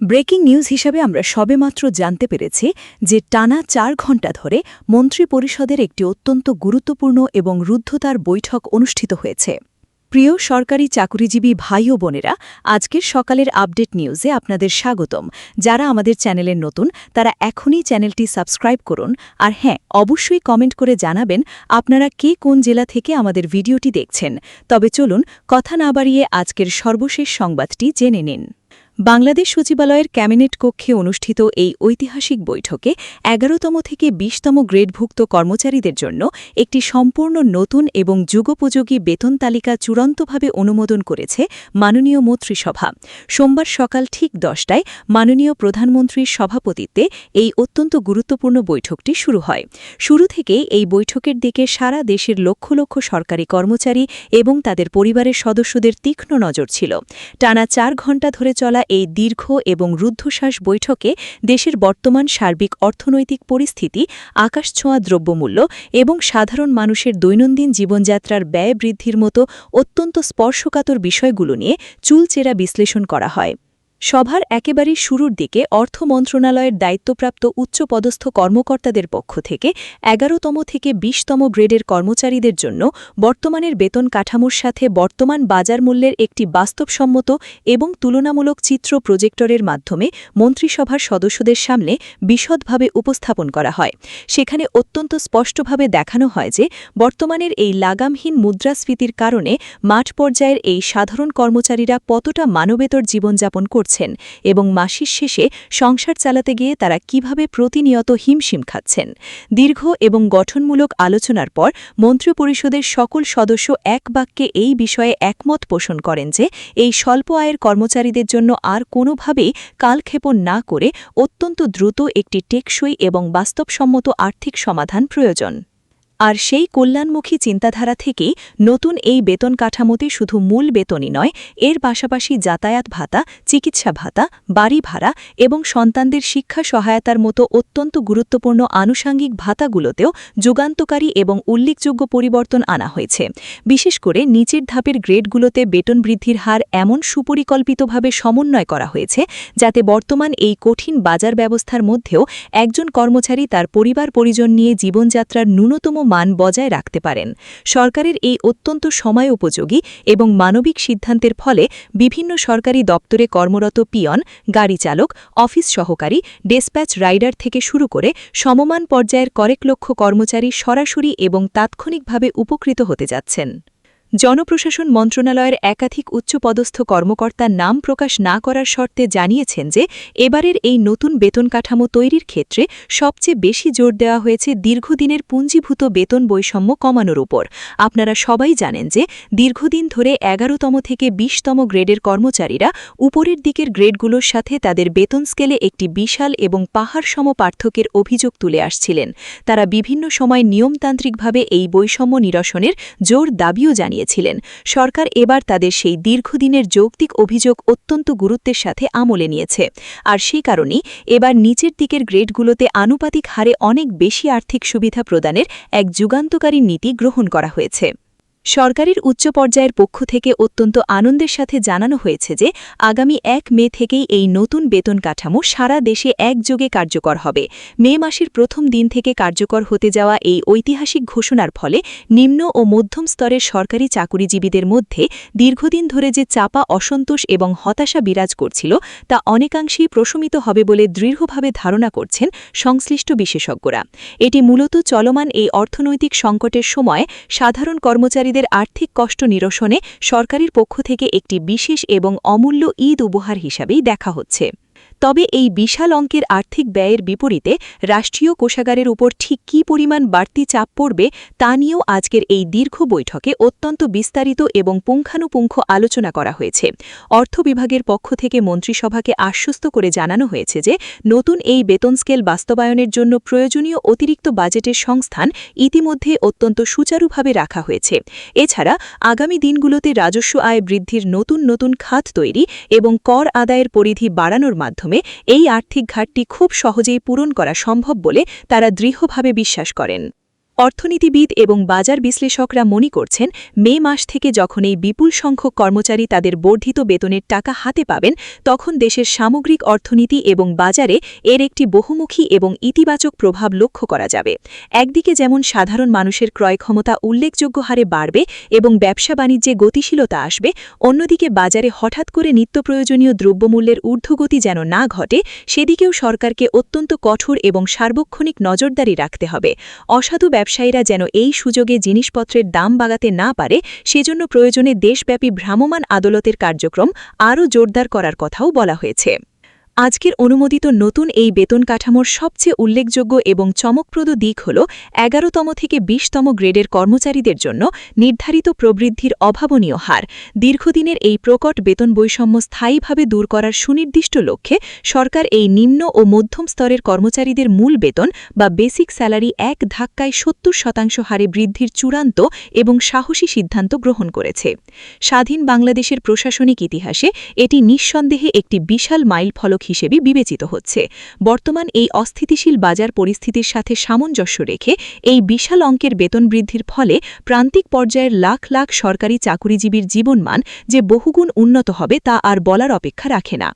Breaking news হিসাবে আমরা সবেমাত্র জানতে পেরেছি যে টানা ৪ ঘণ্টা ধরে মন্ত্রিপরিষদের একটি অত্যন্ত গুরুত্বপূর্ণ এবং রুদ্ধতার বৈঠক অনুষ্ঠিত হয়েছে। প্রিয় সরকারি চাকুরিজীবী ভাই ও বোনেরা, আজকের সকালের আপডেট নিউজে আপনাদের স্বাগতম। যারা আমাদের চ্যানেলের নতুন তারা এখনই চ্যানেলটি সাবস্ক্রাইব করুন, আর হ্যাঁ, অবশ্যই কমেন্ট করে জানাবেন আপনারা কে কোন জেলা থেকে আমাদের ভিডিওটি দেখছেন। তবে চলুন কথা না বাড়িয়ে আজকের সর্বশেষ সংবাদটি জেনে নিন। বাংলাদেশ সচিবালয়ের ক্যাবিনেট কক্ষে অনুষ্ঠিত এই ঐতিহাসিক বৈঠকে ১১তম থেকে ২০তম গ্রেডভুক্ত কর্মচারীদের জন্য একটি সম্পূর্ণ নতুন এবং যুগোপযোগী বেতন তালিকা চূড়ান্তভাবে অনুমোদন করেছে মাননীয় মন্ত্রিসভা। সোমবার সকাল ঠিক ১০টায় মাননীয় প্রধানমন্ত্রীর সভাপতিত্বে এই অত্যন্ত গুরুত্বপূর্ণ বৈঠকটি শুরু হয়। শুরু থেকেই এই বৈঠকের দিকে সারা দেশের লক্ষ লক্ষ সরকারি কর্মচারী এবং তাদের পরিবারের সদস্যদের তীক্ষ্ণ নজর ছিল। টানা ৪ ঘণ্টা ধরে চলা এই দীর্ঘ এবং রুদ্ধশ্বাস বৈঠকে দেশের বর্তমান সার্বিক অর্থনৈতিক পরিস্থিতি, আকাশছোঁয়া দ্রব্যমূল্য এবং সাধারণ মানুষের দৈনন্দিন জীবনযাত্রার ব্যয় বৃদ্ধির মতো অত্যন্ত স্পর্শকাতর বিষয়গুলো নিয়ে চুলচেরা বিশ্লেষণ করা হয়। সভার একেবারেই শুরুর দিকে অর্থ মন্ত্রণালয়ের দায়িত্বপ্রাপ্ত উচ্চপদস্থ কর্মকর্তাদের পক্ষ থেকে ১১তম থেকে ২০তম গ্রেডের কর্মচারীদের জন্য বর্তমানের বেতন কাঠামোর সাথে বর্তমান বাজার মূল্যের একটি বাস্তবসম্মত এবং তুলনামূলক চিত্র প্রজেক্টরের মাধ্যমে মন্ত্রিসভার সদস্যদের সামনে বিশদভাবে উপস্থাপন করা হয়। সেখানে অত্যন্ত স্পষ্টভাবে দেখানো হয় যে বর্তমানের এই লাগামহীন মুদ্রাস্ফীতির কারণে মাঠ পর্যায়ের এই সাধারণ কর্মচারীরা কতটা মানবেতর জীবনযাপন করছেন এবং মাসের শেষে সংসার চালাতে গিয়ে তারা কিভাবে প্রতিনিয়ত হিমশিম খাচ্ছেন। দীর্ঘ এবং গঠনমূলক আলোচনার পর মন্ত্রিপরিষদের সকল সদস্য এক বাক্যে এই বিষয়ে একমত পোষণ করেন যে এই স্বল্প আয়ের কর্মচারীদের জন্য আর কোনোভাবেই কালক্ষেপণ না করে অত্যন্ত দ্রুত একটি টেকসই এবং বাস্তবসম্মত আর্থিক সমাধান প্রয়োজন। আর সেই কল্যাণমুখী চিন্তাধারা থেকেই নতুন এই বেতন কাঠামোতে শুধু মূল বেতনই নয়, এর পাশাপাশি যাতায়াত ভাতা, চিকিৎসা ভাতা, বাড়ি ভাড়া এবং সন্তানদের শিক্ষা সহায়তার মতো অত্যন্ত গুরুত্বপূর্ণ আনুষাঙ্গিক ভাতাগুলোতেও যুগান্তকারী এবং উল্লেখযোগ্য পরিবর্তন আনা হয়েছে। বিশেষ করে নিচের ধাপের গ্রেডগুলোতে বেতন বৃদ্ধির হার এমন সুপরিকল্পিতভাবে সমন্বয় করা হয়েছে যাতে বর্তমান এই কঠিন বাজার ব্যবস্থার মধ্যেও একজন কর্মচারী তার পরিবার পরিজন নিয়ে জীবনযাত্রার ন্যূনতম মান বজায় রাখতে পারেন। সরকারের এই অত্যন্ত সময় উপযোগী এবং মানবিক সিদ্ধান্তের ফলে বিভিন্ন সরকারি দপ্তরে কর্মরত পিয়ন, গাড়ি চালক, অফিস সহকারী, ডেসপ্যাচ রাইডার থেকে শুরু করে সমমান পর্যায়ের কয়েক লক্ষ কর্মচারী সরাসরি এবং তাৎক্ষণিকভাবে উপকৃত হতে যাচ্ছেন। জনপ্রশাসন মন্ত্রণালয়ের একাধিক উচ্চপদস্থ কর্মকর্তার নাম প্রকাশ না করার শর্তে জানিয়েছেন যে এবারের এই নতুন বেতন কাঠামো তৈরির ক্ষেত্রে সবচেয়ে বেশি জোর দেওয়া হয়েছে দীর্ঘদিনের পুঞ্জীভূত বেতন বৈষম্য কমানোর উপর। আপনারা সবাই জানেন যে দীর্ঘদিন ধরে ১১তম থেকে ২০তম গ্রেডের কর্মচারীরা উপরের দিকের গ্রেডগুলোর সাথে তাদের বেতন স্কেলে একটি বিশাল এবং পাহাড়সম পার্থক্যের অভিযোগ তুলে আসছিলেন। তারা বিভিন্ন সময় নিয়মতান্ত্রিকভাবে এই বৈষম্য নিরসনের জোর দাবিও জানিয়েছিলেন। সরকার এবার তাদের সেই দীর্ঘদিনের যৌক্তিক অভিযোগ অত্যন্ত গুরুত্বের সাথে আমলে নিয়েছে, আর সেই কারণেই এবার নিচের দিকের গ্রেডগুলোতে আনুপাতিক হারে অনেক বেশি আর্থিক সুবিধা প্রদানের এক যুগান্তকারী নীতি গ্রহণ করা হয়েছে। সরকারের উচ্চ পর্যায়ের পক্ষ থেকে অত্যন্ত আনন্দের সাথে জানানো হয়েছে যে আগামী ১ মে থেকেই এই নতুন বেতন কাঠামো সারা দেশে একযোগে কার্যকর হবে। মে মাসের প্রথম দিন থেকে কার্যকর হতে যাওয়া এই ঐতিহাসিক ঘোষণার ফলে নিম্ন ও মধ্যম স্তরের সরকারি চাকুরিজীবীদের মধ্যে দীর্ঘদিন ধরে যে চাপা অসন্তোষ এবং হতাশা বিরাজ করছিল তা অনেকাংশেই প্রশমিত হবে বলে দৃঢ়ভাবে ধারণা করছেন সংশ্লিষ্ট বিশেষজ্ঞরা। এটি মূলত চলমান এই অর্থনৈতিক সংকটের সময় সাধারণ কর্মচারীদের আর্থিক কষ্ট নিরসনে সরকারের পক্ষ থেকে একটি বিশেষ এবং অমূল্য ঈদ উপহার হিসাবেই দেখা হচ্ছে। তবে এই বিশাল অঙ্কের আর্থিক ব্যয়ের বিপরীতে রাষ্ট্রীয় কোষাগারের উপর ঠিক কী পরিমাণ বাড়তি চাপ পড়বে তা নিয়েও আজকের এই দীর্ঘ বৈঠকে অত্যন্ত বিস্তারিত এবং পুঙ্খানুপুঙ্খ আলোচনা করা হয়েছে। অর্থ বিভাগের পক্ষ থেকে মন্ত্রিসভাকে আশ্বস্ত করে জানানো হয়েছে যে নতুন এই বেতন স্কেল বাস্তবায়নের জন্য প্রয়োজনীয় অতিরিক্ত বাজেটের সংস্থান ইতিমধ্যে অত্যন্ত সুচারুভাবে রাখা হয়েছে। এছাড়া আগামী দিনগুলোতে রাজস্ব আয় বৃদ্ধির নতুন নতুন খাত তৈরি এবং কর আদায়ের পরিধি বাড়ানোর মাধ্যমে এই আর্থিক ঘাটতি খুব সহজেই পূরণ করা সম্ভব বলে তারা দৃঢ়ভাবে বিশ্বাস করেন। অর্থনীতিবিদ এবং বাজার বিশ্লেষকরা মনে করছেন মে মাস থেকে যখন এই বিপুল সংখ্যক কর্মচারী তাদের বর্ধিত বেতনের টাকা হাতে পাবেন তখন দেশের সামগ্রিক অর্থনীতি এবং বাজারে এর একটি বহুমুখী এবং ইতিবাচক প্রভাব লক্ষ্য করা যাবে। একদিকে যেমন সাধারণ মানুষের ক্রয় ক্ষমতা উল্লেখযোগ্য হারে বাড়বে এবং ব্যবসা বাণিজ্যে গতিশীলতা আসবে, অন্যদিকে বাজারে হঠাৎ করে নিত্যপ্রয়োজনীয় দ্রব্যমূল্যের ঊর্ধ্বগতি যেন না ঘটে সেদিকেও সরকারকে অত্যন্ত কঠোর এবং সার্বক্ষণিক নজরদারি রাখতে হবে। অসাধু ব্যবসায়ীরা যেন এই সুযোগে জিনিসপত্রের দাম বাড়াতে না পারে সেজন্য প্রয়োজনে দেশব্যাপী ভ্রাম্যমাণ আদালতের কার্যক্রম আরও জোরদার করার কথাও বলা হয়েছে। আজকের অনুমোদিত নতুন এই বেতন কাঠামোর সবচেয়ে উল্লেখযোগ্য এবং চমকপ্রদ দিক হল ১১তম থেকে ২০তম গ্রেডের কর্মচারীদের জন্য নির্ধারিত প্রবৃদ্ধির অভাবনীয় হার। দীর্ঘদিনের এই প্রকট বেতন বৈষম্য স্থায়ীভাবে দূর করার সুনির্দিষ্ট লক্ষ্যে সরকার এই নিম্ন ও মধ্যম স্তরের কর্মচারীদের মূল বেতন বা বেসিক স্যালারি এক ধাক্কায় ৭০% হারে বৃদ্ধির চূড়ান্ত এবং সাহসী সিদ্ধান্ত গ্রহণ করেছে। স্বাধীন বাংলাদেশের প্রশাসনিক ইতিহাসে এটি নিঃসন্দেহে একটি বিশাল মাইলফলক হিসেবে বিবেচিত হচ্ছে। বর্তমান এই অস্থিতিশীল বাজার পরিস্থিতির সাথে সামঞ্জস্য রেখে এই বিশাল অঙ্কের বেতন বৃদ্ধির ফলে প্রান্তিক পর্যায়ের লাখ লাখ সরকারি চাকুরিজীবীর জীবনমান যে বহুগুণ উন্নত হবে তা আর বলার অপেক্ষা রাখে না।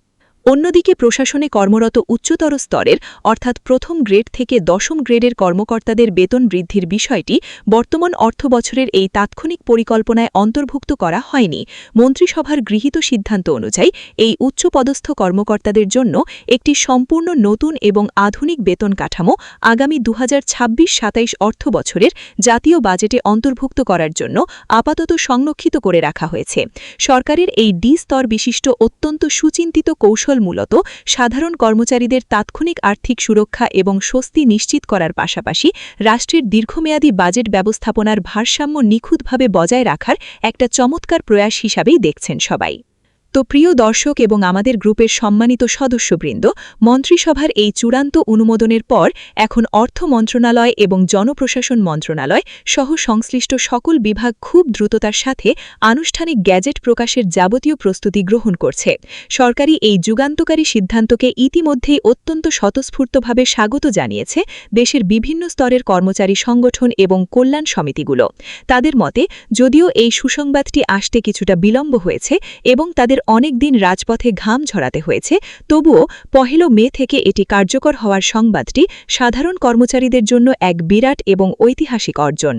অন্যদিকে প্রশাসনে কর্মরত উচ্চতর স্তরের অর্থাৎ প্রথম গ্রেড থেকে দশম গ্রেডের কর্মকর্তাদের বেতন বৃদ্ধির বিষয়টি বর্তমান অর্থবছরের এই তাৎক্ষণিক পরিকল্পনায় অন্তর্ভুক্ত করা হয়নি। মন্ত্রিসভার গৃহীত সিদ্ধান্ত অনুযায়ী এই উচ্চপদস্থ কর্মকর্তাদের জন্য একটি সম্পূর্ণ নতুন এবং আধুনিক বেতন কাঠামো আগামী ২০২৬-২৭ অর্থবছরের জাতীয় বাজেটে অন্তর্ভুক্ত করার জন্য আপাতত সংরক্ষিত করে রাখা হয়েছে। সরকারের এই ডি স্তর বিশিষ্ট অত্যন্ত সুচিন্তিত কৌশল মূলত সাধারণ কর্মচারীদের তাৎক্ষণিক আর্থিক সুরক্ষা এবং স্বস্তি নিশ্চিত করার পাশাপাশি রাষ্ট্রের দীর্ঘমেয়াদী বাজেট ব্যবস্থাপনার ভারসাম্য নিখুঁতভাবে বজায় রাখার একটা চমৎকার প্রয়াস হিসাবেই দেখছেন সবাই। তো প্রিয় দর্শক এবং আমাদের গ্রুপের সম্মানিত সদস্যবৃন্দ, মন্ত্রিসভার এই চূড়ান্ত অনুমোদনের পর এখন অর্থ মন্ত্রণালয় এবং জনপ্রশাসন মন্ত্রণালয় সহ সংশ্লিষ্ট সকল বিভাগ খুব দ্রুততার সাথে আনুষ্ঠানিক গ্যাজেট প্রকাশের যাবতীয় প্রস্তুতি গ্রহণ করছে। সরকারি এই যুগান্তকারী সিদ্ধান্তকে ইতিমধ্যেই অত্যন্ত স্বতঃস্ফূর্তভাবে স্বাগত জানিয়েছে দেশের বিভিন্ন স্তরের কর্মচারী সংগঠন এবং কল্যাণ সমিতিগুলো। তাদের মতে যদিও এই সুসংবাদটি আসতে কিছুটা বিলম্ব হয়েছে এবং তাদের অনেক দিন রাজপথে ঘাম ঝরাতে হয়েছে, তবুও ১ মে থেকে এটি কার্যকর হওয়ার সংবাদটি সাধারণ কর্মচারীদের জন্য এক বিরাট এবং ঐতিহাসিক অর্জন।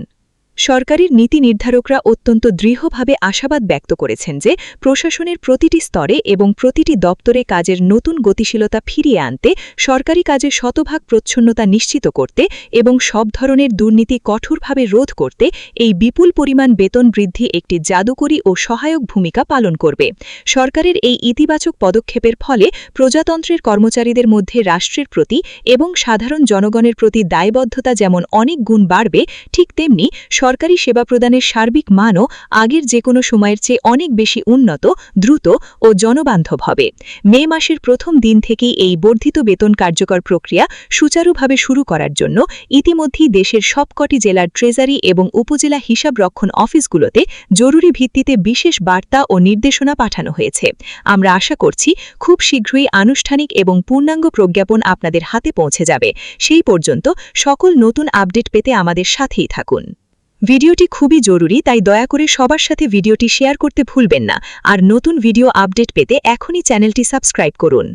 সরকারের নীতি নির্ধারকরা অত্যন্ত দৃঢ়ভাবে আশাবাদ ব্যক্ত করেছেন যে প্রশাসনের প্রতিটি স্তরে এবং প্রতিটি দপ্তরে কাজের নতুন গতিশীলতা ফিরিয়ে আনতে, সরকারি কাজে শতভাগ প্রচ্ছন্নতা নিশ্চিত করতে এবং সব ধরনের দুর্নীতি কঠোরভাবে রোধ করতে এই বিপুল পরিমাণ বেতন বৃদ্ধি একটি জাদুকরী ও সহায়ক ভূমিকা পালন করবে। সরকারের এই ইতিবাচক পদক্ষেপের ফলে প্রজাতন্ত্রের কর্মচারীদের মধ্যে রাষ্ট্রের প্রতি এবং সাধারণ জনগণের প্রতি দায়বদ্ধতা যেমন অনেক গুণ বাড়বে, ঠিক তেমনি সরকারি সেবা প্রদানের সার্বিক মানও আগের যে কোনো সময়ের চেয়ে অনেক বেশি উন্নত, দ্রুত ও জনবান্ধব হবে। মে মাসের প্রথম দিন থেকেই এই বর্ধিত বেতন কার্যকর প্রক্রিয়া সুচারুভাবে শুরু করার জন্য ইতিমধ্যেই দেশের সবকটি জেলার ট্রেজারি এবং উপজেলা হিসাবরক্ষণ অফিসগুলোতে জরুরি ভিত্তিতে বিশেষ বার্তা ও নির্দেশনা পাঠানো হয়েছে। আমরা আশা করছি খুব শীঘ্রই আনুষ্ঠানিক এবং পূর্ণাঙ্গ প্রজ্ঞাপন আপনাদের হাতে পৌঁছে যাবে। সেই পর্যন্ত সকল নতুন আপডেট পেতে আমাদের সাথেই থাকুন। ভিডিওটি খুবই জরুরি, তাই দয়া করে সবার সাথে ভিডিওটি শেয়ার করতে ভুলবেন না। আর নতুন ভিডিও আপডেট পেতে এখনই চ্যানেলটি সাবস্ক্রাইব করুন।